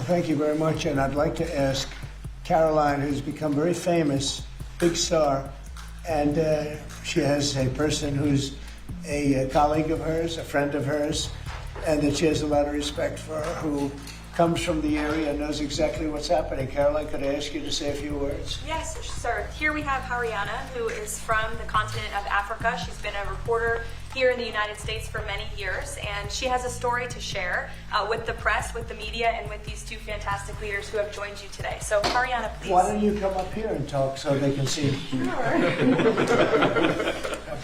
Well, thank you very much, and I'd like to ask Caroline, who's become very famous, big star, and she has a person who's a colleague of hers, a friend of hers, and that she has a lot of respect for, who comes from the area and knows exactly what's happening. Caroline, could I ask you to say a few words? Yes, sir. Here we have Hariana, who is from the continent of Africa. She's been a reporter here in the United States for many years, and she has a story to share with the press, with the media, and with these two fantastic leaders who have joined you today. So, Hariana, please. Why don't you come up here and talk so they can see? Sure. That'd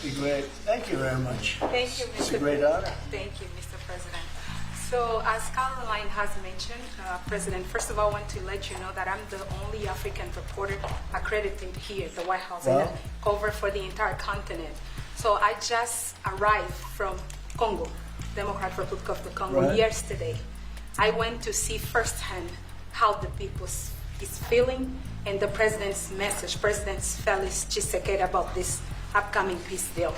be great. Thank you very much. Thank you, Mr. It's a great honor. Thank you, Mr. President. So, as Caroline has mentioned, President, first of all, I want to let you know that I'm the only African reporter accredited here at the White House and I cover for the entire continent. So I just arrived from Congo, Democratic Republic of the Congo, yesterday. I went to see firsthand how the people is feeling and the president's message, President Felix Tshisekedi, about this upcoming peace deal.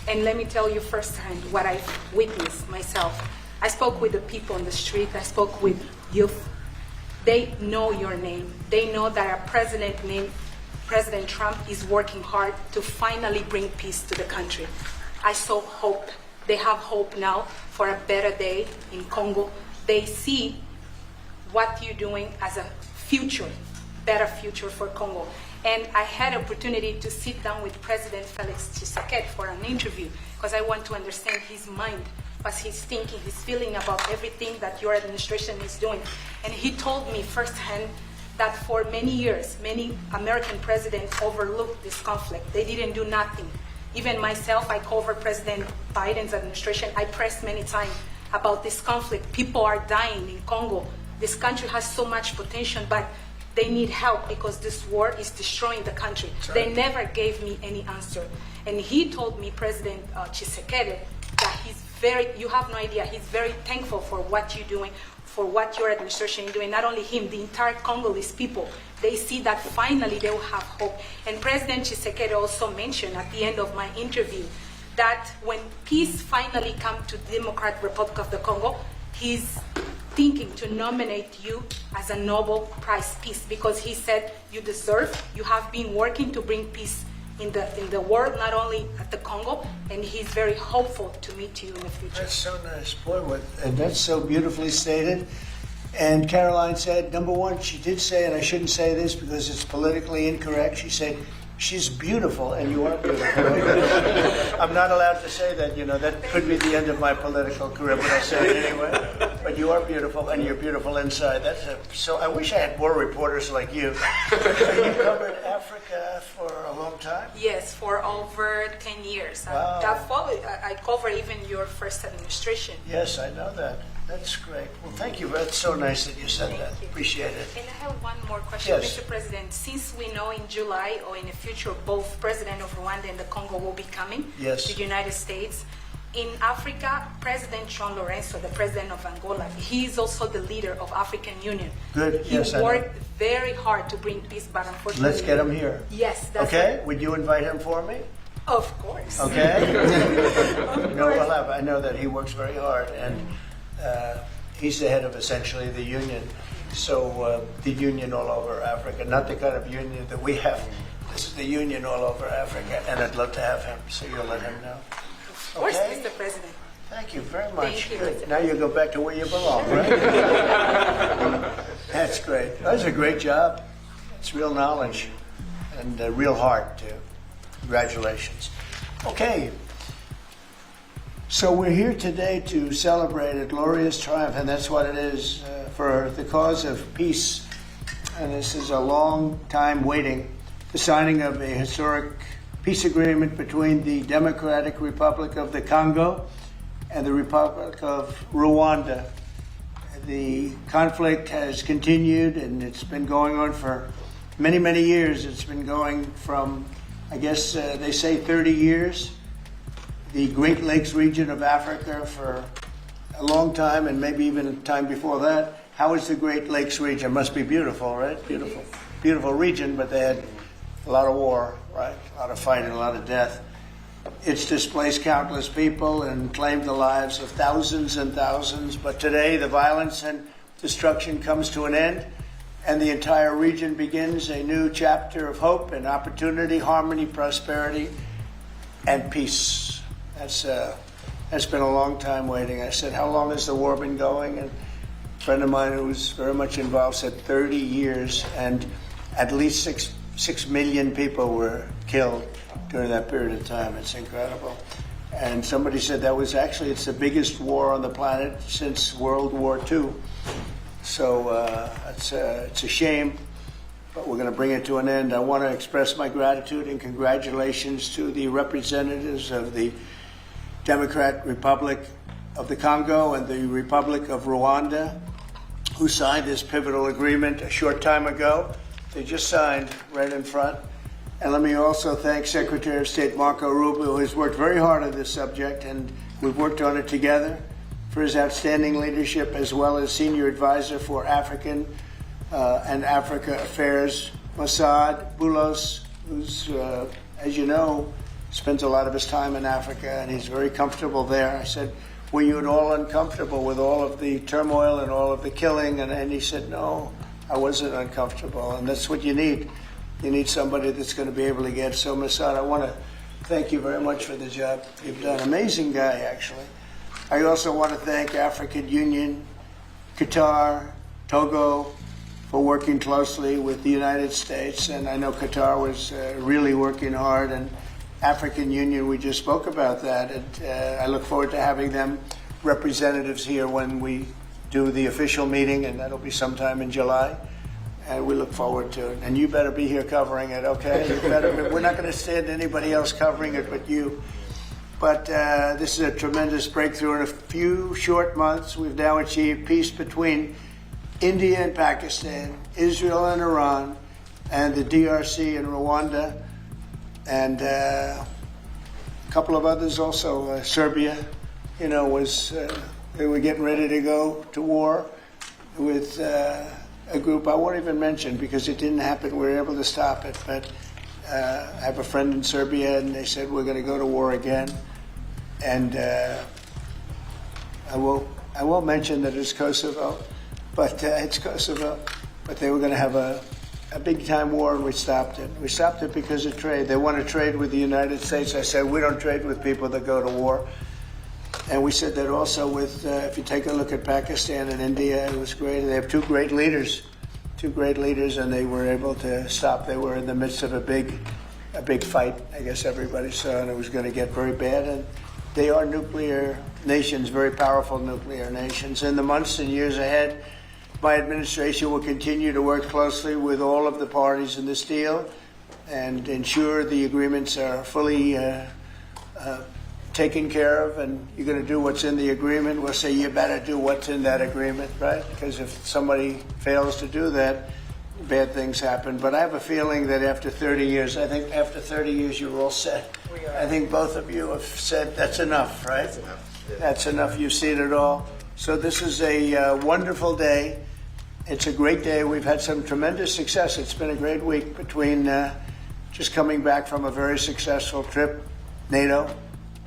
And let me tell you firsthand what I witnessed myself. I spoke with the people on the street. I spoke with youth. They know your name. They know that our president named President Trump is working hard to finally bring peace to the country. I saw hope. They have hope now for a better day in Congo. They see what you're doing as a future, better future for Congo. And I had an opportunity to sit down with President Felix Tshisekedi for an interview because I want to understand his mind, what he's thinking, his feeling about everything that your administration is doing. And he told me firsthand that for many years, many American presidents overlooked this conflict. They didn't do nothing. Even myself, I covered President Biden's administration. I pressed many times about this conflict. People are dying in Congo. This country has so much potential, but they need help because this war is destroying the country. They never gave me any answer. And he told me, President Tshisekedi, that you have no idea, he's very thankful for what you're doing, for what your administration is doing. Not only him, the entire Congolese people, they see that finally they will have hope. And President Tshisekedi also mentioned at the end of my interview that when peace finally comes to the Democratic Republic of the Congo, he's thinking to nominate you as a Nobel Prize Peace because he said you deserve, you have been working to bring peace in the world, not only at the Congo, and he's very hopeful to meet you in the future. That's so nice. Boy, and that's so beautifully stated. And Caroline said, number one, she did say, and I shouldn't say this because it's politically incorrect, she said, she's beautiful, and you are beautiful. I'm not allowed to say that, that could be the end of my political career, but I'll say it anyway. But you are beautiful, and you're beautiful inside. So I wish I had more reporters like you. You covered Africa for a long time? Yes, for over 10 years. Wow. I covered even your first administration. Yes, I know that. That's great. Well, thank you. That's so nice that you said that. Appreciate it. And I have one more question, Yes. Mr. President. Since we know in July or in the future both President of Rwanda and the Congo will be coming Yes. to the United States, in Africa, President John Lorenzo, the president of Angola, he is also the leader of African Union. Good. He Yes, I know. worked very hard to bring peace, but unfortunately... Let's get him here. Yes, that's Okay? right. Would you invite him for me? Of course. Okay? Of No, course. we'll have. I know that he works very hard, and he's the head of essentially the union. So the union all over Africa, not the kind of union that we have. This is the union all over Africa, and I'd love to have him. So you'll let him know. Of course, Okay. Mr. President. Thank you very much. Thank you, Good. Mr. Now you go back to where you belong, right? That's great. That was a great job. It's real knowledge and real heart, too. Congratulations. Okay. So we're here today to celebrate a glorious triumph, and that's what it is, for the cause of peace. And this is a long time waiting, the signing of a historic peace agreement between the Democratic Republic of the Congo and the Republic of Rwanda. The conflict has continued, and it's been going on for many, many years. It's been going from, I guess they say 30 years. The Great Lakes region of Africa for a long time, and maybe even a time before that. How is the Great Lakes region? Must be beautiful, right? Beautiful. Beautiful region, but they had a lot of war, right? A lot of fighting, a lot of death. It's displaced countless people and claimed the lives of thousands and thousands. But today, the violence and destruction comes to an end, and the entire region begins a new chapter of hope and opportunity, harmony, prosperity, and peace. That's been a long time waiting. I said, how long has the war been going? And a friend of mine who was very much involved said 30 years, and at least 6 million people were killed during that period of time. It's incredible. And somebody said that was actually, it's the biggest war on the planet since World War II. So it's a shame, but we're going to bring it to an end. I want to express my gratitude and congratulations to the representatives of the Democratic Republic of the Congo and the Republic of Rwanda, who signed this pivotal agreement a short time ago. They just signed right in front. And let me also thank Secretary of State Marco Rubio, who has worked very hard on this subject, and we've worked on it together, for his outstanding leadership, as well as Senior Advisor for African and Africa Affairs, Mossad Boulos, who's, as you know, spends a lot of his time in Africa, and he's very comfortable there. I said, were you at all uncomfortable with all of the turmoil and all of the killing? And he said, no, I wasn't uncomfortable, and that's what you need. You need somebody that's going to be able to get. So, Mossad, I want to thank you very much for the job you've done. Amazing guy, actually. I also want to thank African Union, Qatar, Togo, for working closely with the United States. And I know Qatar was really working hard, and African Union, we just spoke about that. And I look forward to having them representatives here when we do the official meeting, and that'll be sometime in July. And we look forward to it. And you better be here covering it, okay? We're not going to stand anybody else covering it but you. But this is a tremendous breakthrough. In a few short months, we've now achieved peace between India and Pakistan, Israel and Iran, and the DRC and Rwanda, and a couple of others also. Serbia, they were getting ready to go to war with a group I won't even mention because it didn't happen. We were able to stop it. But I have a friend in Serbia, and they said we're going to go to war again. And I won't mention that it's Kosovo, but it's Kosovo. But they were going to have a big time war, and we stopped it. We stopped it because of trade. They want to trade with the United States. I said we don't trade with people that go to war. And we said that also with, if you take a look at Pakistan and India, it was great. They have two great leaders, and they were able to stop. They were in the midst of a big fight, I guess everybody saw, and it was going to get very bad. And they are nuclear nations, very powerful nuclear nations. In the months and years ahead, my administration will continue to work closely with all of the parties in this deal and ensure the agreements are fully taken care of, and you're going to do what's in the agreement. We'll say you better do what's in that agreement, right? Because if somebody fails to do that, bad things happen. But I have a feeling that after 30 years, I think after 30 years you're all set. I think both of you have said that's enough, right? That's enough. Yeah. That's enough. You've seen it all. So this is a wonderful day. It's a great day. We've had some tremendous success. It's been a great week between just coming back from a very successful trip.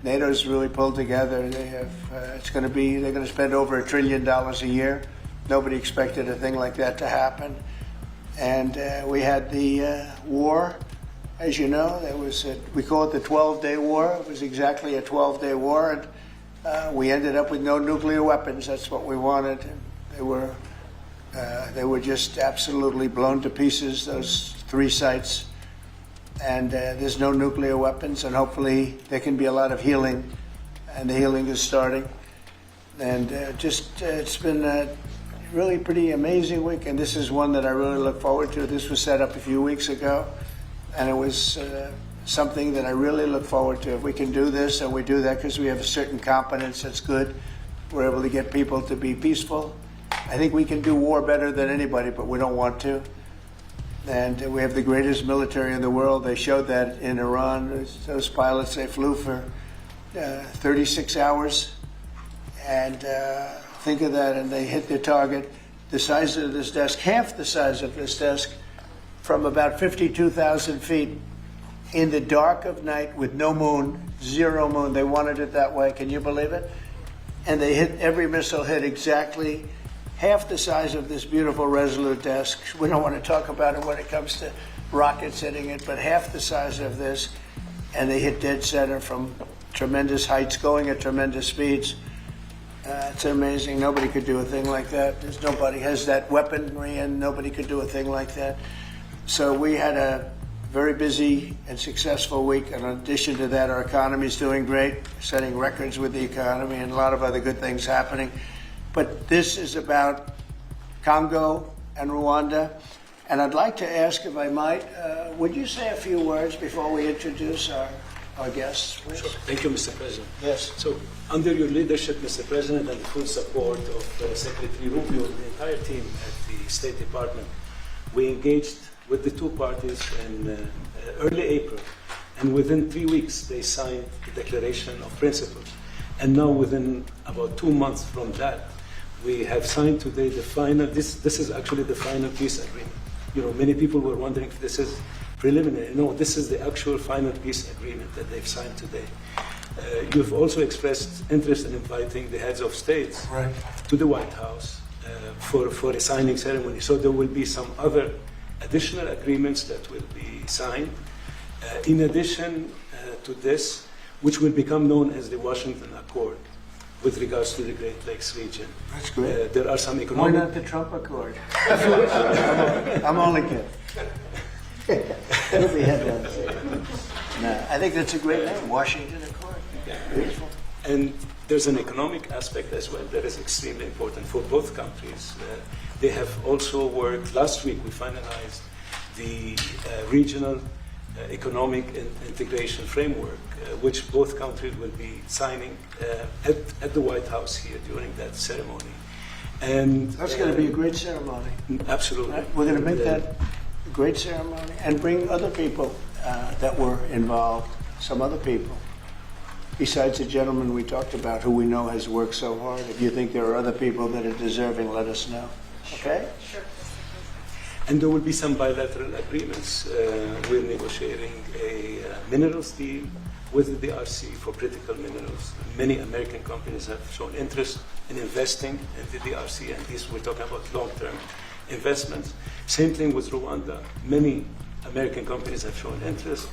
NATO's really pulled together. They have. They're going to spend over $1 trillion a year. Nobody expected a thing like that to happen. And we had the war, as you know. We call it the 12-day war. It was exactly a 12-day war, and we ended up with no nuclear weapons. That's what we wanted. And they were just absolutely blown to pieces, those 3 sites. And there's no nuclear weapons, and hopefully there can be a lot of healing, and the healing is starting. And it's been a really pretty amazing week, and this is one that I really look forward to. This was set up a few weeks ago, and it was something that I really look forward to. If we can do this, and we do that because we have a certain competence that's good, we're able to get people to be peaceful. I think we can do war better than anybody, but we don't want to. And we have the greatest military in the world. They showed that in Iran. Those pilots, they flew for 36 hours. And think of that, and they hit their target. The size of this desk, half the size of this desk, from about 52,000 feet in the dark of night with no moon, 0 moon. They wanted it that way. Can you believe it? And they hit, every missile hit exactly half the size of this beautiful Resolute desk. We don't want to talk about it when it comes to rockets hitting it, but half the size of this, and they hit dead center from tremendous heights, going at tremendous speeds. It's amazing. Nobody could do a thing like that. Nobody has that weaponry, and nobody could do a thing like that. So we had a very busy and successful week. And in addition to that, our economy is doing great, setting records with the economy, and a lot of other good things happening. But this is about Congo and Rwanda. And I'd like to ask, if I might, would you say a few words before we introduce our guests, please? Sure. Thank you, Mr. President. Yes. So, under your leadership, Mr. President, and the full support of Secretary Rubio and the entire team at the State Department, we engaged with the two parties in early April, and within 3 weeks, they signed the Declaration of Principles. And now, within about 2 months from that, we have signed today the final. This is actually the final peace agreement. You know, many people were wondering if this is preliminary. No, this is the actual final peace agreement that they've signed today. You've also expressed interest in inviting the heads of states to the White House for a signing ceremony. So there will be some other additional agreements that will be signed. In addition to this, which will become known as the Washington Accord with regards to the Great Lakes region. That's great. There are some Why economic... not the Trump Accord? I'm only kidding. It'll be headlines. No, I think that's a great name, Washington Accord. Beautiful. And there's an economic aspect as well that is extremely important for both countries. They have also worked, last week we finalized the regional economic integration framework, which both countries will be signing at the White House here during that ceremony. And That's going to be a great ceremony. Absolutely. Right? We're going to make that a great ceremony and bring other people that were involved, some other people. Besides the gentleman we talked about, who we know has worked so hard. If you think there are other people that are deserving, let us know. Okay? Sure. And there will be some bilateral agreements. We're negotiating a minerals deal with the DRC for critical minerals. Many American companies have shown interest in investing in the DRC, and these we're talking about long-term investments. Same thing with Rwanda. Many American companies have shown interest,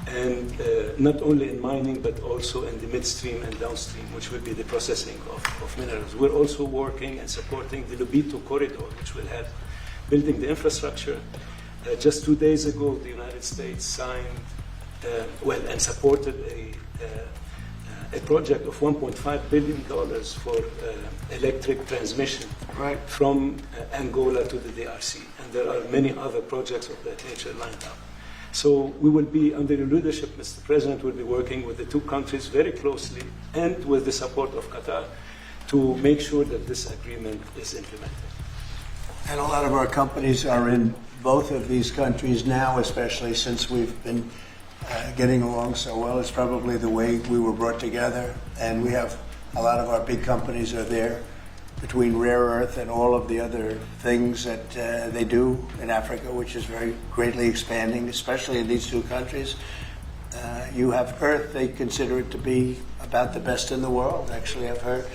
and not only in mining, but also in the midstream and downstream, which will be the processing of minerals. We're also working and supporting the Lobito corridor, which will help building the infrastructure. Just 2 days ago, the United States signed, and supported a project of $1.5 billion for electric transmission from Angola to the DRC. And there are many other projects of that nature lined up. So we will be, under your leadership, Mr. President, will be working with the two countries very closely and with the support of Qatar to make sure that this agreement is implemented. And a lot of our companies are in both of these countries now, especially since we've been getting along so well. It's probably the way we were brought together. And we have a lot of our big companies are there, between rare earth and all of the other things that they do in Africa, which is very greatly expanding, especially in these two countries. You have earth, they consider it to be about the best in the world, actually, I've heard.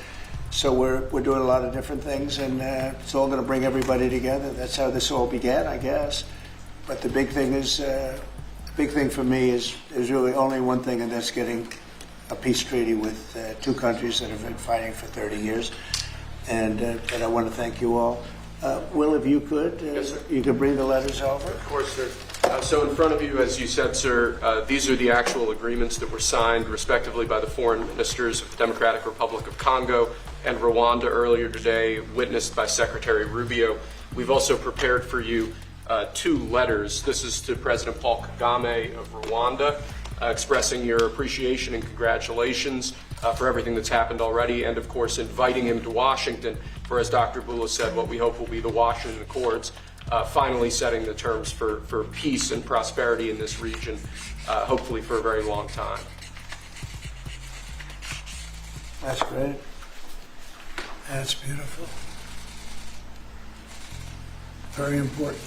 So we're doing a lot of different things, and it's all going to bring everybody together. That's how this all began, I guess. But the big thing is, the big thing for me is there's really only one thing, and that's getting a peace treaty with two countries that have been fighting for 30 years. And I want to thank you all. Will, if you could, Yes, sir. you could bring the letters over. Of course, sir. So in front of you, as you said, sir, these are the actual agreements that were signed respectively by the foreign ministers of the Democratic Republic of Congo and Rwanda earlier today, witnessed by Secretary Rubio. We've also prepared for you two letters. This is to President Paul Kagame of Rwanda, expressing your appreciation and congratulations for everything that's happened already, and of course inviting him to Washington for, as Dr. Bula said, what we hope will be the Washington Accords, finally setting the terms for peace and prosperity in this region, hopefully for a very long time. That's great. That's beautiful. Very important.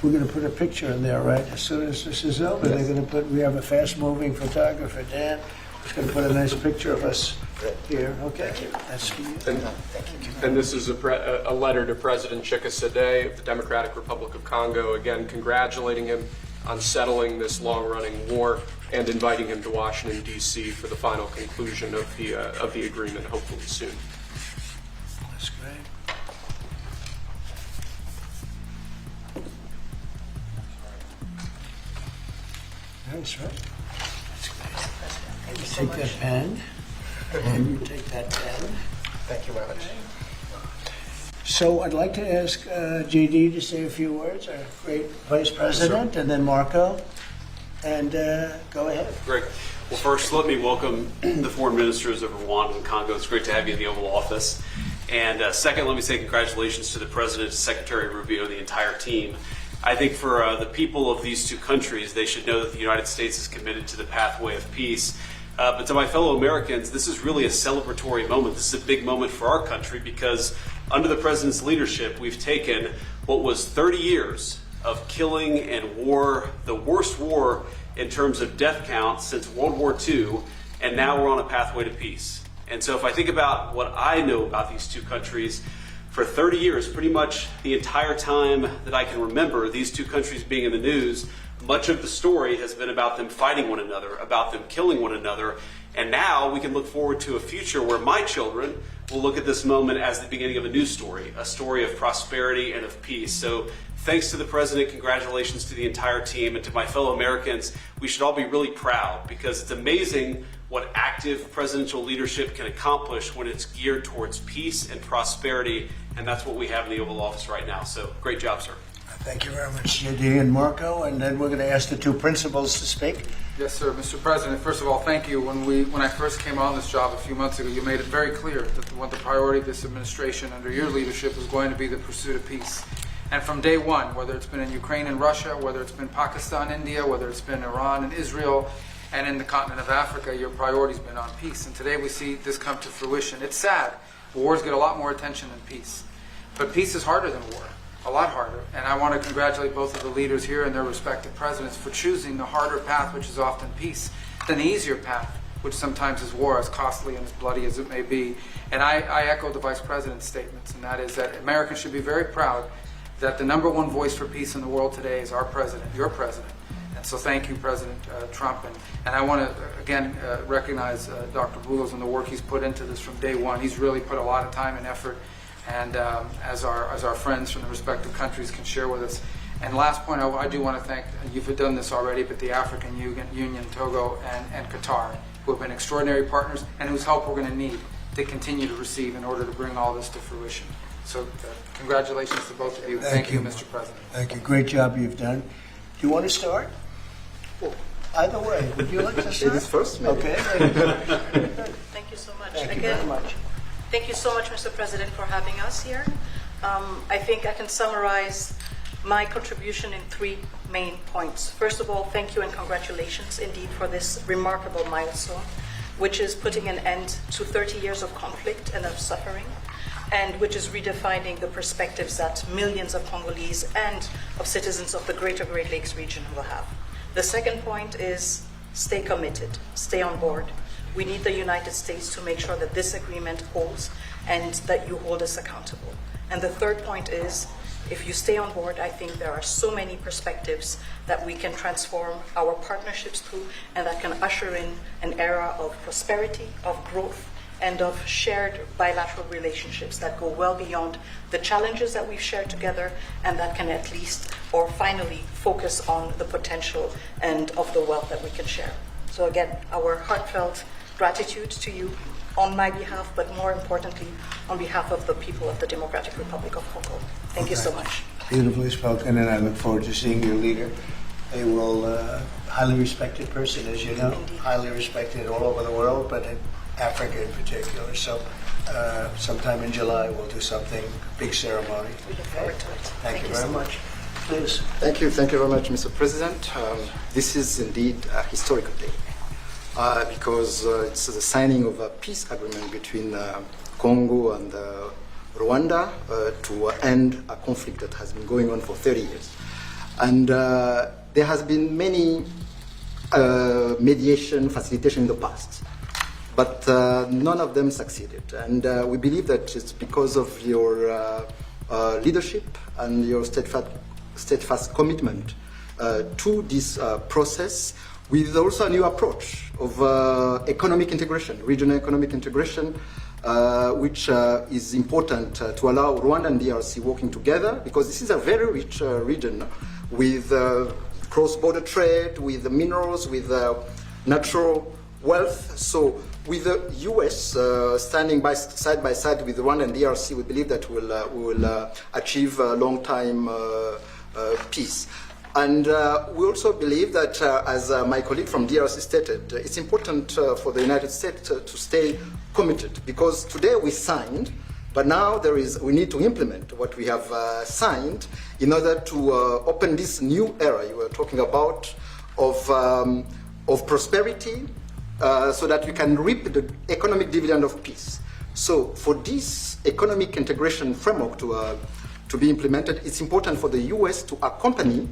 We're going to put a picture in there, right? As soon as this is over, they're going to put, we have a fast-moving photographer, Dan. Just going to put a nice picture of us here. Okay. That's for you. And this is a letter to President Chikisade of the Democratic Republic of Congo, again congratulating him on settling this long-running war and inviting him to Washington, D.C. for the final conclusion of the agreement, hopefully soon. That's great. That's right. That's great. You take that pen, and you take that pen. Thank you very much. So I'd like to ask JD to say a few words, our great Vice President, and then Marco. And go ahead. Great. Well, first, let me welcome the foreign ministers of Rwanda and Congo. It's great to have you in the Oval Office. And second, let me say congratulations to the President, Secretary Rubio, and the entire team. I think for the people of these two countries, they should know that the United States is committed to the pathway of peace. But to my fellow Americans, this is really a celebratory moment. This is a big moment for our country because under the President's leadership, we've taken what was 30 years of killing and war, the worst war in terms of death count since World War II, and now we're on a pathway to peace. And so if I think about what I know about these two countries, for 30 years, pretty much the entire time that I can remember these two countries being in the news, much of the story has been about them fighting one another, about them killing one another. And now we can look forward to a future where my children will look at this moment as the beginning of a new story, a story of prosperity and of peace. So thanks to the President, congratulations to the entire team, and to my fellow Americans. We should all be really proud because it's amazing what active presidential leadership can accomplish when it's geared towards peace and prosperity, and that's what we have in the Oval Office right now. So great job, sir. Thank you very much, JD and Marco. And then we're going to ask the two principals to speak. Yes, sir. Mr. President, first of all, thank you. When I first came on this job a few months ago, you made it very clear that what the priority of this administration under your leadership is going to be the pursuit of peace. And from day one, whether it's been in Ukraine and Russia, whether it's been Pakistan, India, whether it's been Iran and Israel, and in the continent of Africa, your priority's been on peace. And today we see this come to fruition. It's sad. Wars get a lot more attention than peace. But peace is harder than war, a lot harder. And I want to congratulate both of the leaders here and their respective presidents for choosing the harder path, which is often peace, than the easier path, which sometimes is war, as costly and as bloody as it may be. And I echo the Vice President's statements, and that is that Americans should be very proud that the #1 voice for peace in the world today is our president, your president. And so thank you, President Trump. And I want to, again, recognize Dr. Boulos and the work he's put into this from day one. He's really put a lot of time and effort, and as our friends from the respective countries can share with us. And last point, I do want to thank, you've done this already, but the African Union, Togo, and Qatar, who have been extraordinary partners and whose help we're going to need to continue to receive in order to bring all this to fruition. So congratulations to both of you. Thank you, Mr. President. Thank you. Great job you've done. Do you want to start? Either way. Would you like to start? Ladies first, maybe. Okay. Thank you so much. Thank you very much. Thank you so much, Mr. President, for having us here. I think I can summarize my contribution in 3 main points. First of all, thank you and congratulations indeed for this remarkable milestone, which is putting an end to 30 years of conflict and of suffering, and which is redefining the perspectives that millions of Congolese and of citizens of the greater Great Lakes region will have. The second point is stay committed, stay on board. We need the United States to make sure that this agreement holds and that you hold us accountable. And the third point is, if you stay on board, I think there are so many perspectives that we can transform our partnerships through and that can usher in an era of prosperity, of growth, and of shared bilateral relationships that go well beyond the challenges that we've shared together, and that can at least or finally focus on the potential and of the wealth that we can share. So again, our heartfelt gratitude to you on my behalf, but more importantly, on behalf of the people of the Democratic Republic of Congo. Thank you so much. Beautifully spoken, and I look forward to seeing your leader. A highly respected person, as you know, highly respected all over the world, but in Africa in particular. So sometime in July we'll do something, big ceremony. We look forward to it. Thank you very much. Please. Thank you very much, Mr. President. This is indeed a historical day because it's the signing of a peace agreement between Congo and Rwanda to end a conflict that has been going on for 30 years. And there has been many mediation, facilitation in the past. but none of them succeeded. And we believe that it's because of your leadership and your steadfast commitment to this process, with also a new approach of economic integration, regional economic integration, which is important to allow Rwanda and DRC working together, because this is a very rich region with cross-border trade, with minerals, with natural wealth. So with the US standing side by side with Rwanda and DRC, we believe that we will achieve a long-time peace. And we also believe that, as my colleague from DRC stated, it's important for the United States to stay committed, because today we signed, but now we need to implement what we have signed in order to open this new era you were talking about of prosperity, so that we can reap the economic dividend of peace. So for this economic integration framework to be implemented, it's important for the US to accompany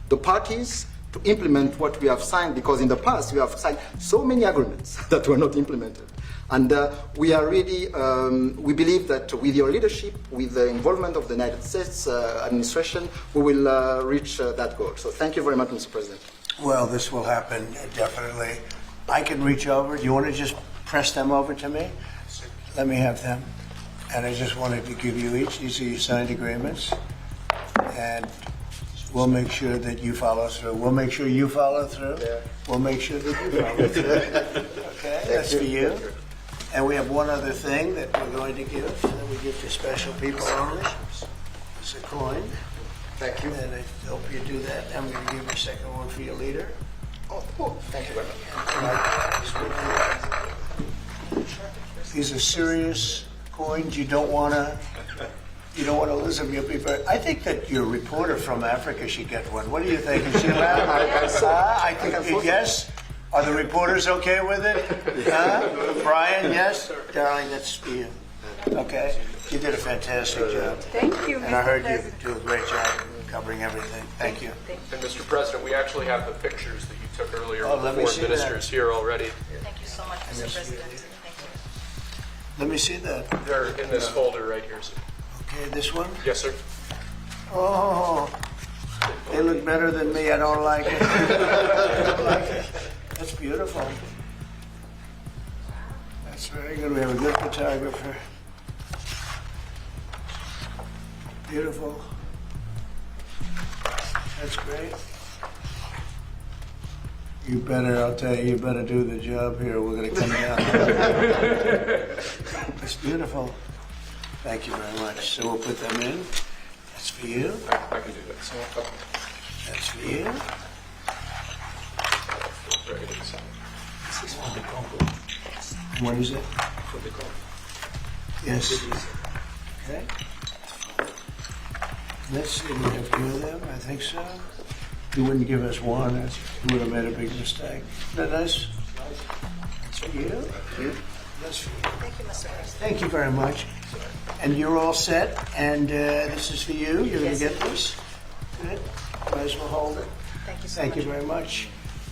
the parties to implement what we have signed, because in the past we have signed so many agreements that were not implemented. And we are really, we believe that with your leadership, with the involvement of the United States administration, we will reach that goal. So thank you very much, Mr. President. Well, this will happen, definitely. I can reach over. Do you want to just press them over to me? Let me have them. And I just wanted to give you each. These are your signed agreements. And we'll make sure that you follow through. We'll make sure you follow through. Yeah. We'll make sure that you follow through. Okay, that's for you. And we have one other thing that we're going to give, that we give to special people only. It's a coin. Thank you. And I hope you do that. I'm going to give you a second one for your leader. Oh, thank you very much. These are serious coins. You don't want to lose them. You'll be very. I think that your reporter from Africa should get one. What do you think? Is she allowed? I think yes. Are the reporters okay with it? Brian, yes? Darling, that's for you. Okay. You did a fantastic job. Thank you, And I heard Mr. you do a great job covering everything. Thank you. And Mr. President, we actually have the pictures that you took earlier Oh, with let the me see foreign ministers here already. Thank you so much, Mr. President. Thank you. Let me see that. They're in this folder right here, sir. Okay, this one? Yes, sir. Oh, they look better than me. I don't like it. I don't like it. That's beautiful. That's very good. We have a good photographer. Beautiful. That's great. You better, I'll tell you, you better do the job here. We're going to come down. It's beautiful. Thank you very much. So we'll put them in. That's for you. I can do that. That's for you. This is from the Congo. What is it? From the Congo. Yes. Okay. Let's see, we have two of them, I think so. You wouldn't give us one, you would have made a big mistake. Isn't that nice? That's for you. That's for you. Thank you, Mr. President. Thank you very much. And you're all set, and this is for you. You're going to get this. Good. Might as well hold it. Thank you so Thank much. you very much.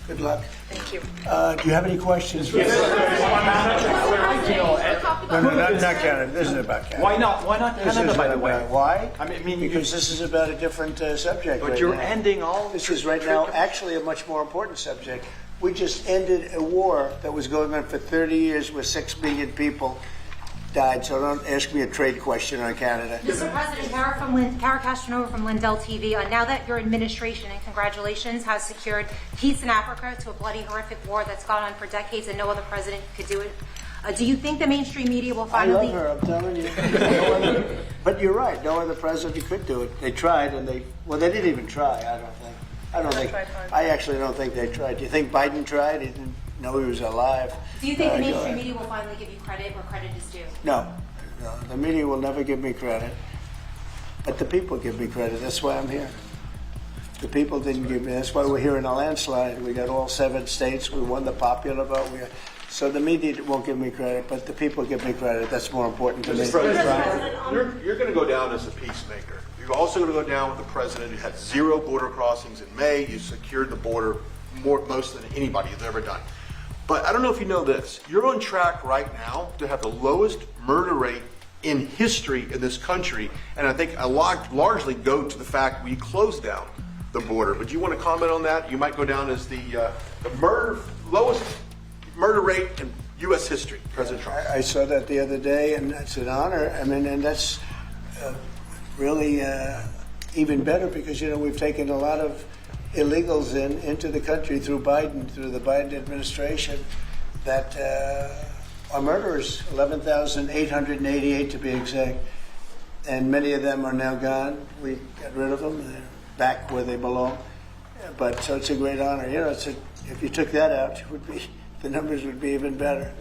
Good luck. Thank you. Do you have any questions? Yes. No, not Canada. This isn't about Canada. Why not? Why not This Canada, isn't by the about- way? Why? I mean, you- because this is about a different subject. But right you're now. ending all. This is right now actually a much more important subject. We just ended a war that was going on for 30 years where 6 million people died. So don't ask me a trade question on Canada. Mr. President, Kara Castronova from Lindell TV. Now that your administration, and congratulations, has secured peace in Africa to a bloody, horrific war that's gone on for decades and no other president could do it, do you think the mainstream media will I finally... love her, I'm telling you. But you're right, no other president could do it. They tried and they didn't even try, I don't think. tried hard. I actually don't think they tried. Do you think Biden tried? He didn't know he was alive. Do you think the Go mainstream ahead. media will finally give you credit where credit is due? No, the media will never give me credit. But the people give me credit. That's why I'm here. The people didn't give me. That's why we're here in a landslide. We got all 7 states. We won the popular vote. So the media won't give me credit, but the people give me credit. That's more important to me. Mr. President, you're going to go down as a peacemaker. You're also going to go down with the president who had 0 border crossings in May. You secured the border most than anybody has ever done. But I don't know if you know this. You're on track right now to have the lowest murder rate in history in this country, and I think a lot largely go to the fact we closed down the border. But do you want to comment on that? You might go down as the lowest murder rate in U.S. history, President Trump. I saw that the other day, and it's an honor. I mean, and that's really even better because, you know, we've taken a lot of illegals into the country through the Biden administration that are murderers, 11,888 to be exact. And many of them are now gone. We got rid of them. They're back where they belong. But so it's a great honor. You know, if you took that out, the numbers would be even better.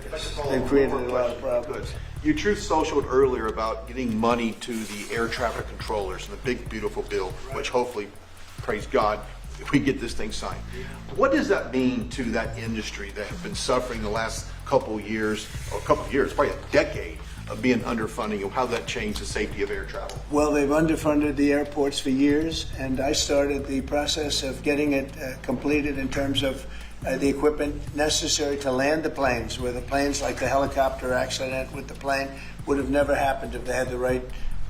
They've created a lot of problems. Good. You Truth Socialed earlier about getting money to the air traffic controllers and the big, beautiful bill, which hopefully, praise God, if we get this thing signed. What does that mean to that industry that has been suffering the last couple of years, probably a decade, of being underfunding, and how that changed the safety of air travel? Well, they've underfunded the airports for years, and I started the process of getting it completed in terms of the equipment necessary to land the planes, where the planes, like the helicopter accident with the plane, would have never happened if they had the right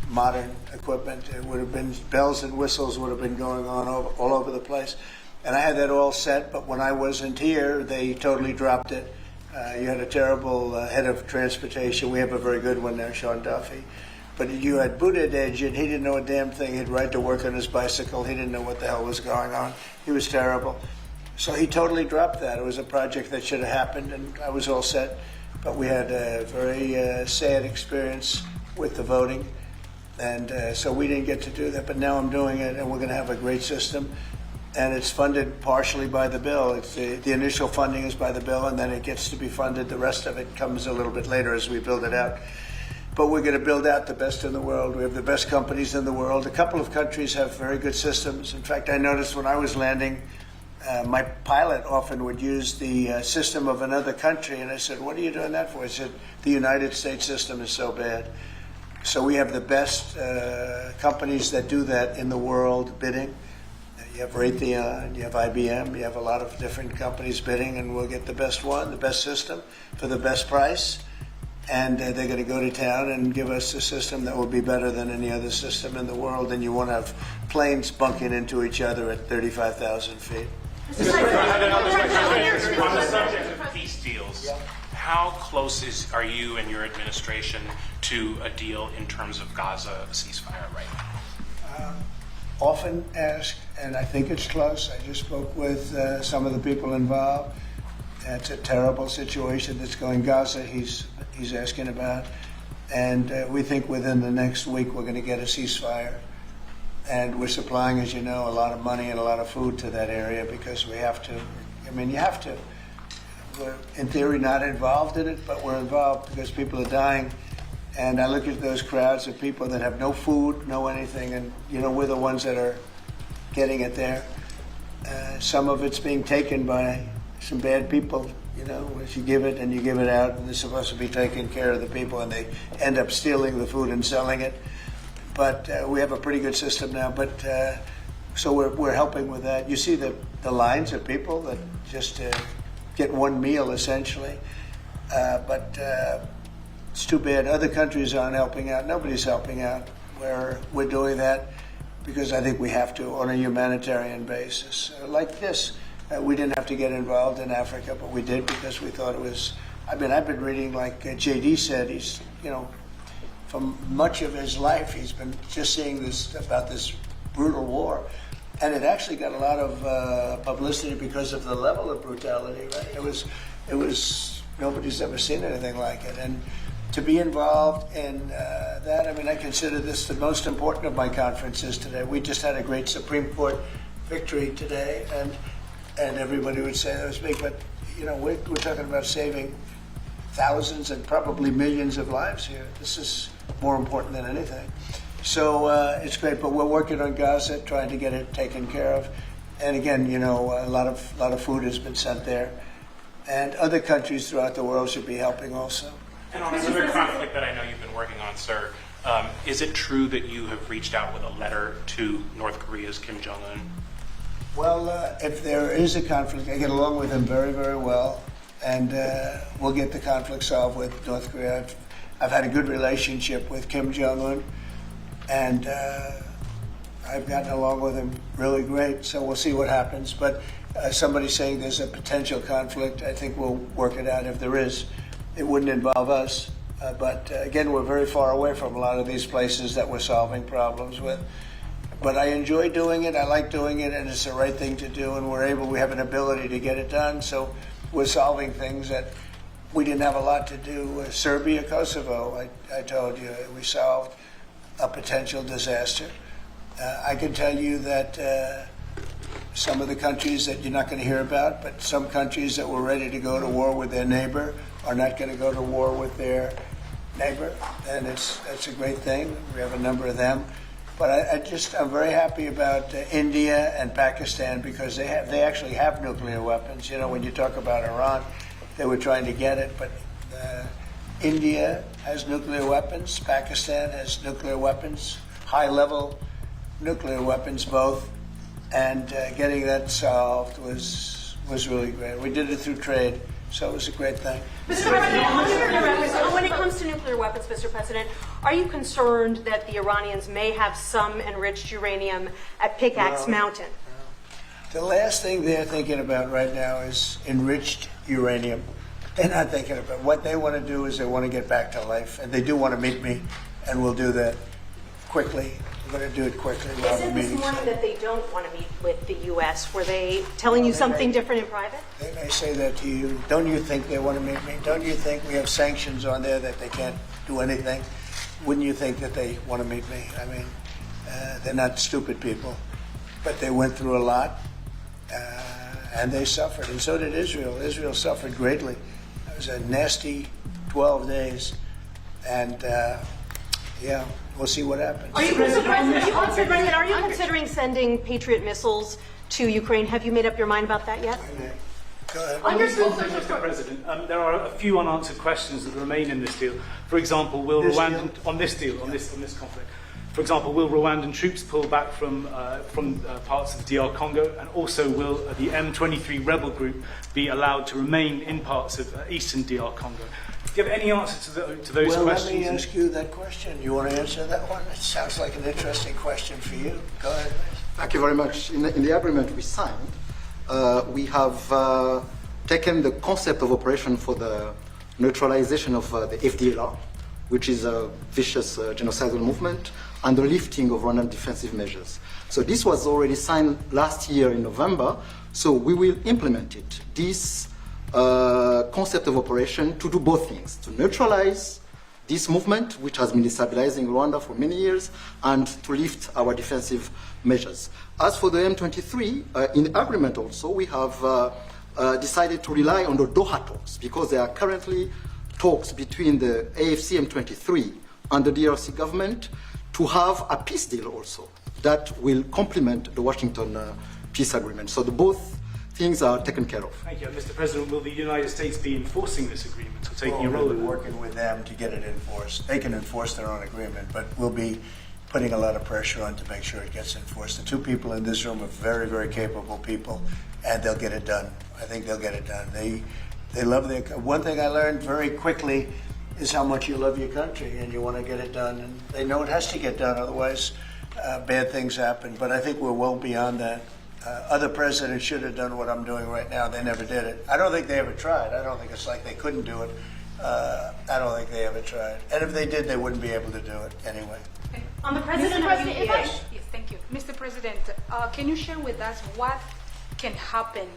modern equipment. It would have been bells and whistles would have been going on all over the place. And I had that all set, but when I wasn't here, they totally dropped it. You had a terrible head of transportation. We have a very good one there, Sean Duffy. But you had Buttigieg, and he didn't know a damn thing. He'd ride to work on his bicycle. He didn't know what the hell was going on. He was terrible. So he totally dropped that. It was a project that should have happened, and I was all set. But we had a very sad experience with the voting. And so we didn't get to do that, but now I'm doing it, and we're going to have a great system. And it's funded partially by the bill. It's the initial funding is by the bill, and then it gets to be funded. The rest of it comes a little bit later as we build it out. But we're going to build out the best in the world. We have the best companies in the world. A couple of countries have very good systems. In fact, I noticed when I was landing, my pilot often would use the system of another country, and I said, "What are you doing that for?" He said, "The United States system is so bad." So we have the best companies that do that in the world bidding. You have Raytheon, you have IBM, you have a lot of different companies bidding, and we'll get the best one, the best system for the best price. And they're going to go to town and give us a system that will be better than any other system in the world. And you won't have planes bunking into each other at 35,000 feet. On the subject of peace deals, how close are you and your administration to a deal in terms of Gaza ceasefire right now? Often asked, and I think it's close. I just spoke with some of the people involved. It's a terrible situation that's going Gaza. He's asking about, and we think within the next week we're going to get a ceasefire. And we're supplying, as you know, a lot of money and a lot of food to that area because we have to. I mean, you have to. We're, in theory, not involved in it, but we're involved because people are dying. And I look at those crowds of people that have no food, no anything, and, you know, we're the ones that are getting it there. Some of it's being taken by some bad people, you know, if you give it and you give it out, and they're supposed to be taking care of the people, and they end up stealing the food and selling it. But we have a pretty good system now, but so we're helping with that. You see the lines of people that just get one meal, essentially. But it's too bad. Other countries aren't helping out. Nobody's helping out. We're doing that because I think we have to on a humanitarian basis. Like this, we didn't have to get involved in Africa, but we did because we thought it was, I mean, I've been reading, like J.D. said, he's, you know, from much of his life, he's been just seeing this about this brutal war. And it actually got a lot of publicity because of the level of brutality, right? It was, nobody's ever seen anything like it. And to be involved in that, I mean, I consider this the most important of my conferences today. We just had a great Supreme Court victory today, and everybody would say that was big, but, you know, we're talking about saving thousands and probably millions of lives here. This is more important than anything. So it's great, but we're working on Gaza, trying to get it taken care of. And again, you know, a lot of food has been sent there. And other countries throughout the world should be helping also. And on another conflict that I know you've been working on, sir, is it true that you have reached out with a letter to North Korea's Kim Jong-un? Well, if there is a conflict, I get along with him very, very well. and we'll get the conflict solved with North Korea. I've had a good relationship with Kim Jong-un, and I've gotten along with him really great, so we'll see what happens. But somebody's saying there's a potential conflict. I think we'll work it out if there is. It wouldn't involve us. But again, we're very far away from a lot of these places that we're solving problems with. But I enjoy doing it, I like doing it, and it's the right thing to do, and we have an ability to get it done. So we're solving things that we didn't have a lot to do with. Serbia, Kosovo, I told you, we solved a potential disaster. I can tell you that some of the countries that you're not going to hear about, but some countries that were ready to go to war with their neighbor are not going to go to war with their neighbor, and that's a great thing. We have a number of them. But I'm very happy about India and Pakistan because they actually have nuclear weapons. You know, when you talk about Iran, they were trying to get it, but India has nuclear weapons. Pakistan has nuclear weapons, high-level nuclear weapons both, and getting that solved was really great. We did it through trade, so it was a great thing. Mr. President, when it comes to nuclear weapons, Mr. President, are you concerned that the Iranians may have some enriched uranium at Pickaxe Mountain? The last thing they're thinking about right now is enriched uranium. They're not thinking about what they want to do is they want to get back to life, and they do want to meet me, and we'll do that quickly. We're going to do it quickly. They said this morning that they don't want to meet with the U.S. Were they telling you something different in private? They may say that to you. Don't you think they want to meet me? Don't you think we have sanctions on there that they can't do anything? Wouldn't you think that they want to meet me? I mean, they're not stupid people, but they went through a lot, and they suffered, and so did Israel. Israel suffered greatly. It was a nasty 12 days, and yeah, we'll see what happens. Are you considering sending Patriot missiles to Ukraine? Have you made up your mind about that yet? Go ahead. Mr. President, there are a few unanswered questions that remain in this deal. For example, will Rwandan on this conflict? For example, will Rwandan troops pull back from parts of the DR Congo, and also will the M23 rebel group be allowed to remain in parts of eastern DR Congo? Do you have any answer to those questions? Let me ask you that question. You want to answer that one? It sounds like an interesting question for you. Go ahead. Thank you very much. In the agreement we signed, we have taken the concept of operation for the neutralization of the FDLR, which is a vicious genocidal movement, and the lifting of Rwandan defensive measures. So this was already signed last year in November, so we will implement it. This concept of operation to do both things, to neutralize this movement, which has been destabilizing Rwanda for many years, and to lift our defensive measures. As for the M23, in the agreement also, we have decided to rely on the Doha talks, because there are currently talks between the AFC M23 and the DRC government to have a peace deal also that will complement the Washington peace agreement. So both things are taken care of. Thank you. Mr. President, will the United States be enforcing this agreement or taking a role in it? We're working with them to get it enforced. They can enforce their own agreement, but we'll be putting a lot of pressure on to make sure it gets enforced. The two people in this room are very, very capable people, and they'll get it done. I think they'll get it done. They love their. One thing I learned very quickly is how much you love your country, and you want to get it done. And they know it has to get done, otherwise bad things happen. But I think we're well beyond that. Other presidents should have done what I'm doing right now. They never did it. I don't think they ever tried. I don't think it's like they couldn't do it. I don't think they ever tried. And if they did, they wouldn't be able to do it anyway. On the President Yes, thank you. Mr. President, can you share with us what can happen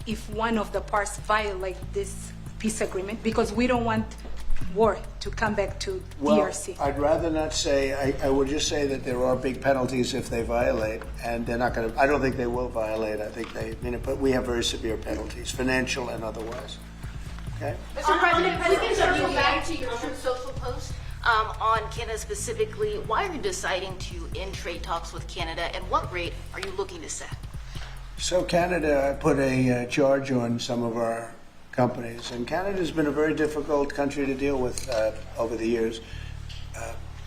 if one of the parts violate this peace agreement? Because we don't want war to come back to DRC. I'd rather not say. I would just say that there are big penalties if they violate, and they're not going to. I don't think they will violate. I think they mean it, but we have very severe penalties, financial and otherwise. Okay. Mr. President, we can circle back to your own social post on Canada specifically. Why are you deciding to end trade talks with Canada, and what rate are you looking to set? So Canada put a charge on some of our companies, and Canada's been a very difficult country to deal with over the years.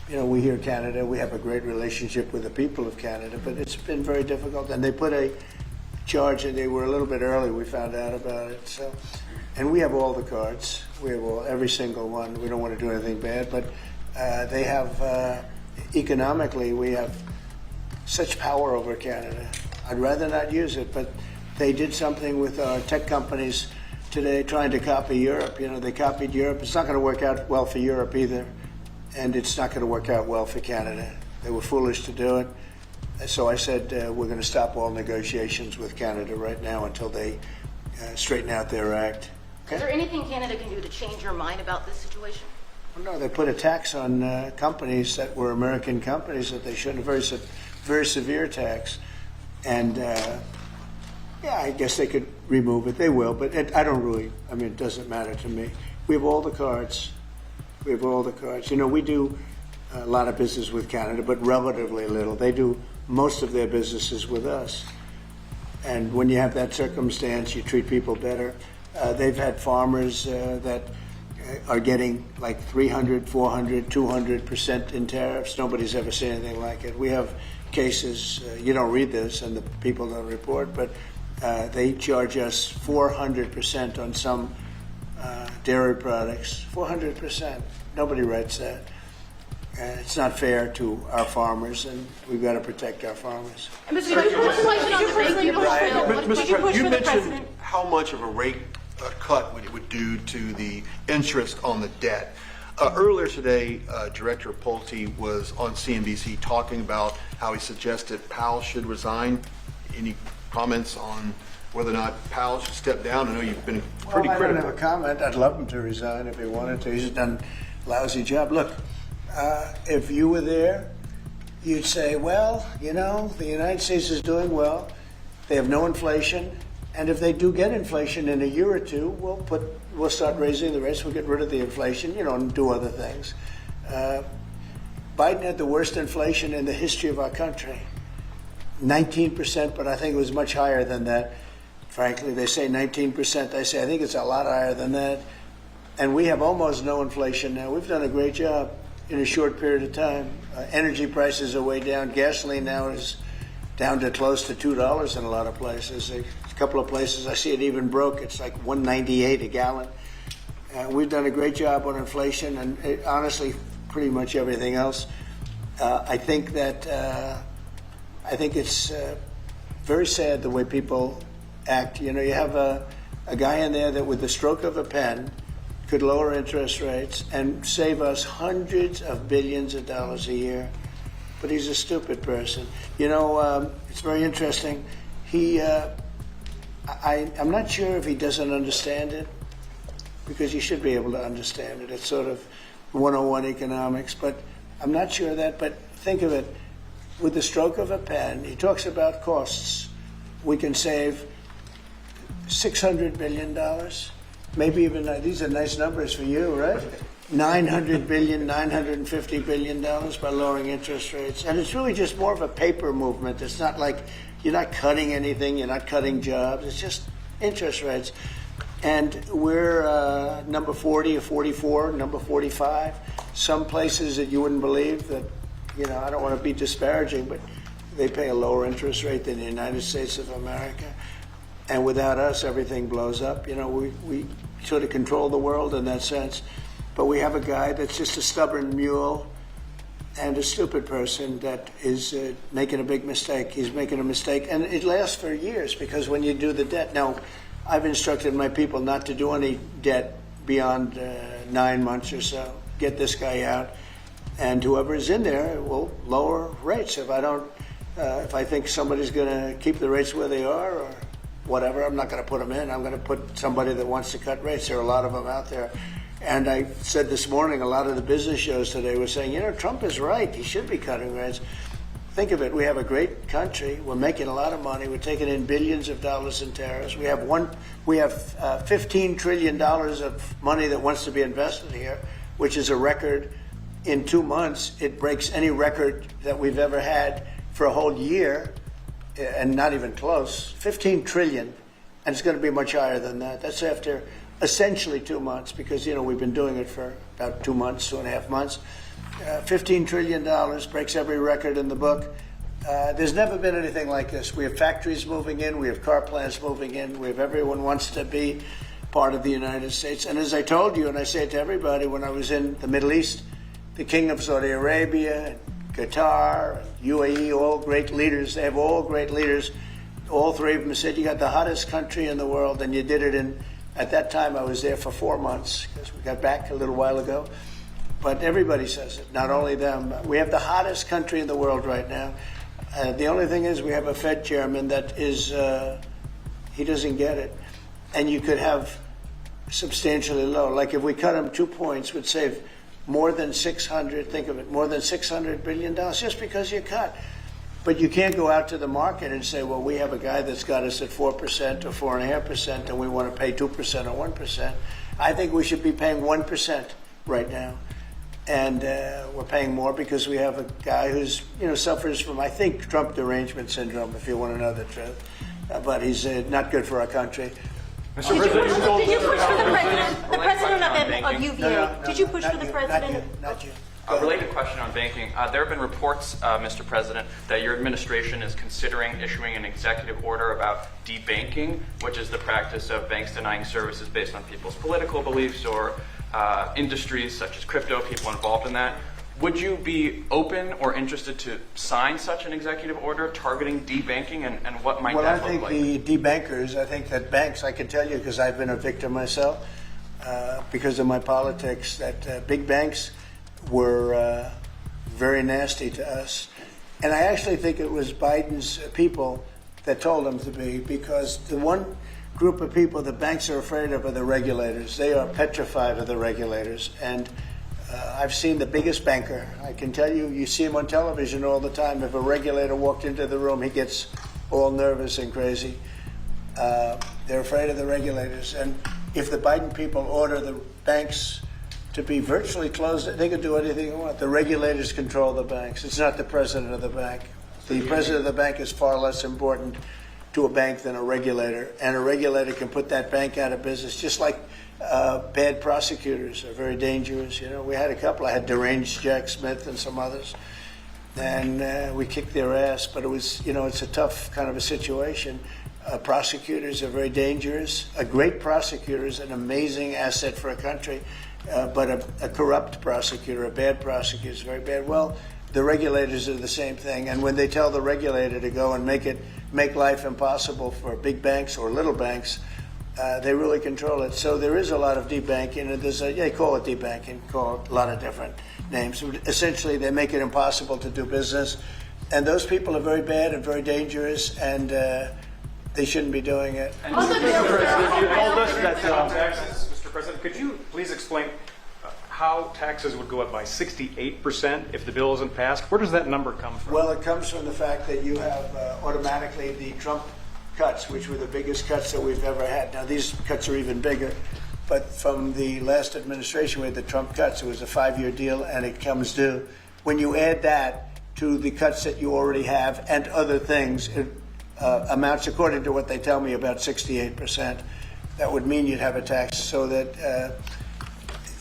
We hear Canada, we have a great relationship with the people of Canada, but it's been very difficult, and they put a charge, and they were a little bit early, we found out about it. So and we have all the cards. We have every single one. We don't want to do anything bad, but they have, economically, we have such power over Canada. I'd rather not use it, but they did something with our tech companies today trying to copy Europe. You know, they copied Europe. It's not going to work out well for Europe either, and it's not going to work out well for Canada. They were foolish to do it. So I said we're going to stop all negotiations with Canada right now until they straighten out their act. Is there anything Canada can do to change your mind about this situation? Well, no, they put a tax on companies that were American companies that they shouldn't. Very severe tax. And yeah, I guess they could remove it. They will, but I don't really, I mean, it doesn't matter to me. We have all the cards. We have all the cards. You know, we do a lot of business with Canada, but relatively little. They do most of their businesses with us. And when you have that circumstance, you treat people better. They've had farmers that are getting like 300, 400, 200% in tariffs. Nobody's ever seen anything like it. We have cases, you don't read this and the people don't report, but they charge us 400% on some dairy products. 400%. Nobody writes that. It's not fair to our farmers, and we've got to protect our farmers. Mr. President, you mentioned how much of a rate cut it would do to the interest on the debt. Earlier today, Director Pulte was on CNBC talking about how he suggested Powell should resign. Any comments on whether or not Powell should step down? I know you've been pretty critical. I don't have a comment. I'd love him to resign if he wanted to. He's done a lousy job. Look, if you were there, you'd say, well, you know, the United States is doing well. They have no inflation. And if they do get inflation in a year or two, we'll start raising the rates. We'll get rid of the inflation, you know, and do other things. Biden had the worst inflation in the history of our country. 19%, but I think it was much higher than that. Frankly, they say 19%. I say I think it's a lot higher than that. And we have almost no inflation now. We've done a great job in a short period of time. Energy prices are way down. Gasoline now is down to close to $2 in a lot of places. A couple of places I see it even broke. It's like $1.98 a gallon. We've done a great job on inflation and honestly, pretty much everything else. I think it's very sad the way people act. You know, you have a guy in there that with the stroke of a pen could lower interest rates and save us hundreds of billions of dollars a year. But he's a stupid person. You know, it's very interesting. I'm not sure if he doesn't understand it, because he should be able to understand it. It's sort of 101 economics, but I'm not sure of that. But think of it, with the stroke of a pen, he talks about costs. We can save $600 billion, maybe even, these are nice numbers for you, right? $900 billion, $950 billion by lowering interest rates. And it's really just more of a paper movement. It's not like you're not cutting anything, you're not cutting jobs, it's just interest rates. And we're number 40 or 44, number 45. Some places that you wouldn't believe that, you know, I don't want to be disparaging, but they pay a lower interest rate than the United States of America. And without us, everything blows up. You know, we sort of control the world in that sense. But we have a guy that's just a stubborn mule and a stupid person that is making a big mistake. He's making a mistake, and it lasts for years, because when you do the debt, now I've instructed my people not to do any debt beyond 9 months or so. Get this guy out, and whoever is in there will lower rates. If I think somebody's going to keep the rates where they are or whatever, I'm not going to put them in. I'm going to put somebody that wants to cut rates. There are a lot of them out there. And I said this morning, a lot of the business shows today were saying, you know, Trump is right. He should be cutting rates. Think of it. We have a great country. We're making a lot of money. We're taking in billions of dollars in tariffs. We have $15 trillion of money that wants to be invested here, which is a record. In 2 months, it breaks any record that we've ever had for a whole year, and not even close. 15 trillion, and it's going to be much higher than that. That's after essentially 2 months, because, you know, we've been doing it for about 2 months, 2.5 months. $15 trillion breaks every record in the book. There's never been anything like this. We have factories moving in. We have car plants moving in. We have everyone wants to be part of the United States. And as I told you, and I say it to everybody, when I was in the Middle East, the King of Saudi Arabia, Qatar, UAE, all great leaders, they have all great leaders. All three of them said, you got the hottest country in the world, and you did it in, at that time I was there for 4 months, because we got back a little while ago. But everybody says it, not only them. We have the hottest country in the world right now. The only thing is we have a Fed chairman that is, he doesn't get it. And you could have substantially low. Like if we cut him 2 points, would save more than 600, think of it, more than $600 billion just because you cut. But you can't go out to the market and say, well, we have a guy that's got us at 4% or 4.5% and we want to pay 2% or 1%. I think we should be paying 1% right now. And we're paying more because we have a guy who's, suffers from, I think, Trump derangement syndrome, if you want to know the truth. But he's not good for our country. Did you push for the president of UVA? Did you push for the president? Not you. A related question on banking. There have been reports, Mr. President, that your administration is considering issuing an executive order about debanking, which is the practice of banks denying services based on people's political beliefs or industries such as crypto, people involved in that. Would you be open or interested to sign such an executive order targeting debanking, and what might that look like? Well, I think the debankers, I think that banks, I can tell you because I've been a victim myself, because of my politics, that big banks were very nasty to us. And I actually think it was Biden's people that told them to be, because the one group of people the banks are afraid of are the regulators. They are petrified of the regulators. And I've seen the biggest banker. I can tell you, you see him on television all the time. If a regulator walked into the room, he gets all nervous and crazy. They're afraid of the regulators. And if the Biden people order the banks to be virtually closed, they can do anything they want. The regulators control the banks. It's not the president of the bank. The president of the bank is far less important to a bank than a regulator. And a regulator can put that bank out of business, just like bad prosecutors are very dangerous. We had a couple. I had deranged Jack Smith and some others. And we kicked their ass. But it was, it's a tough kind of a situation. Prosecutors are very dangerous. A great prosecutor is an amazing asset for a country. But a corrupt prosecutor, a bad prosecutor is very bad. Well, the regulators are the same thing. And when they tell the regulator to go and make life impossible for big banks or little banks, they really control it. So there is a lot of debanking, and they call it debanking, call it a lot of different names. Essentially, they make it impossible to do business. And those people are very bad and very dangerous, and they shouldn't be doing it. Mr. President, could you please explain how taxes would go up by 68% if the bill isn't passed? Where does that number come from? Well, it comes from the fact that you have automatically the Trump cuts, which were the biggest cuts that we've ever had. Now, these cuts are even bigger. But from the last administration, we had the Trump cuts. It was a 5-year deal, and it comes due. When you add that to the cuts that you already have and other things, it amounts, according to what they tell me, about 68%. That would mean you'd have a tax, so that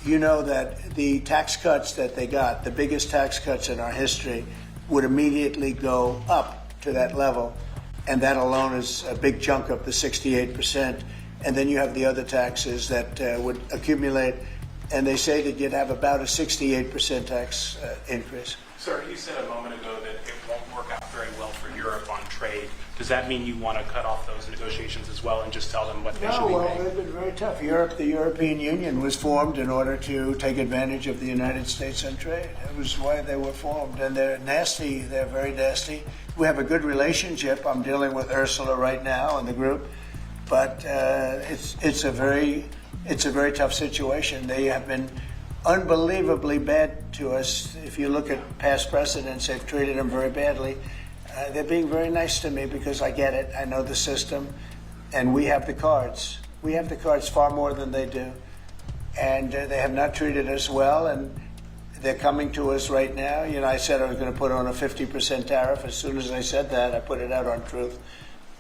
that the tax cuts that they got, the biggest tax cuts in our history, would immediately go up to that level. And that alone is a big chunk of the 68%. And then you have the other taxes that would accumulate. And they say that you'd have about a 68% tax increase. Sir, you said a moment ago that it won't work out very well for Europe on trade. Does that mean you want to cut off those negotiations as well and just tell them what they should be paying? No, they've been very tough. The European Union was formed in order to take advantage of the United States on trade. That was why they were formed. And they're nasty. They're very nasty. We have a good relationship. I'm dealing with Ursula right now and the group. But it's a very tough situation. They have been unbelievably bad to us. If you look at past precedents, they've treated them very badly. They're being very nice to me because I get it. I know the system, and we have the cards. We have the cards far more than they do, and they have not treated us well. And they're coming to us right now. I said I was going to put on a 50% tariff. As soon as I said that, I put it out on Truth.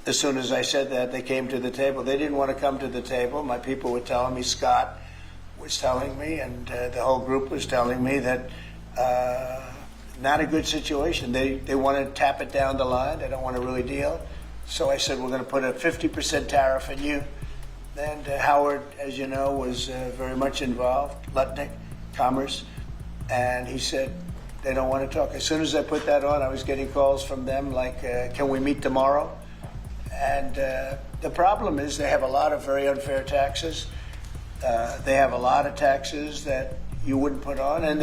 As soon as I said that, they came to the table. They didn't want to come to the table. My people were telling me, Scott was telling me, and the whole group was telling me that not a good situation. They want to tap it down the line. They don't want to really deal. So I said, we're going to put a 50% tariff on you, And Howard, as you know, was very much involved, Lutnick, Commerce, and he said they don't want to talk. As soon as I put that on, I was getting calls from them like, can we meet tomorrow? And the problem is they have a lot of very unfair taxes. They have a lot of taxes that you wouldn't put on, and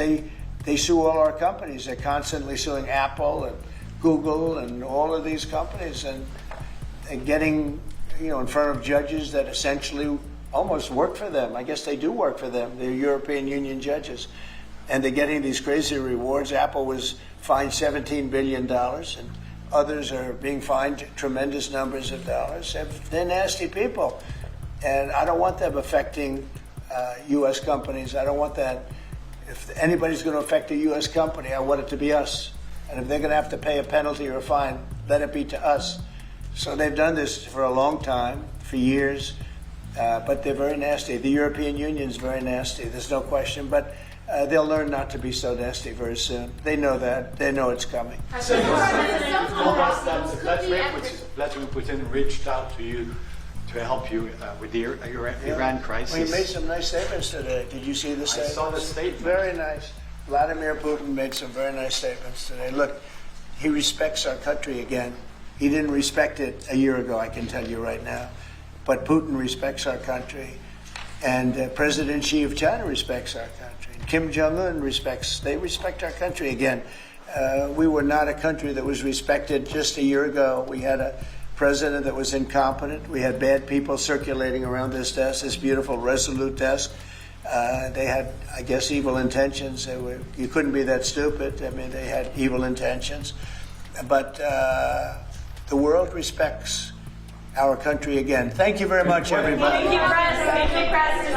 they sue all our companies. They're constantly suing Apple and Google and all of these companies, and getting in front of judges that essentially almost work for them. I guess they do work for them. They're European Union judges. And they're getting these crazy rewards. Apple was fined $17 billion, and others are being fined tremendous numbers of dollars. They're nasty people. And I don't want them affecting U.S. companies. I don't want that. If anybody's going to affect a U.S. company, I want it to be us. And if they're going to have to pay a penalty or a fine, let it be to us. So they've done this for a long time, for years, but they're very nasty. The European Union is very nasty, there's no question, but they'll learn not to be so nasty very soon. They know that. They know it's coming. Vladimir Putin reached out to you to help you with the Iran crisis. Well, he made some nice statements today. Did you see the statement? I saw the statement. Very nice. Vladimir Putin made some very nice statements today. Look, he respects our country again. He didn't respect it a year ago, I can tell you right now. But Putin respects our country. And President Xi of China respects our country. Kim Jong-un they respect our country again. We were not a country that was respected just a year ago. We had a president that was incompetent. We had bad people circulating around this desk, this beautiful, resolute desk. They had, I guess, evil intentions. You couldn't be that stupid. I mean, they had evil intentions. But the world respects our country again. Thank you very much, everybody. Thank you, President.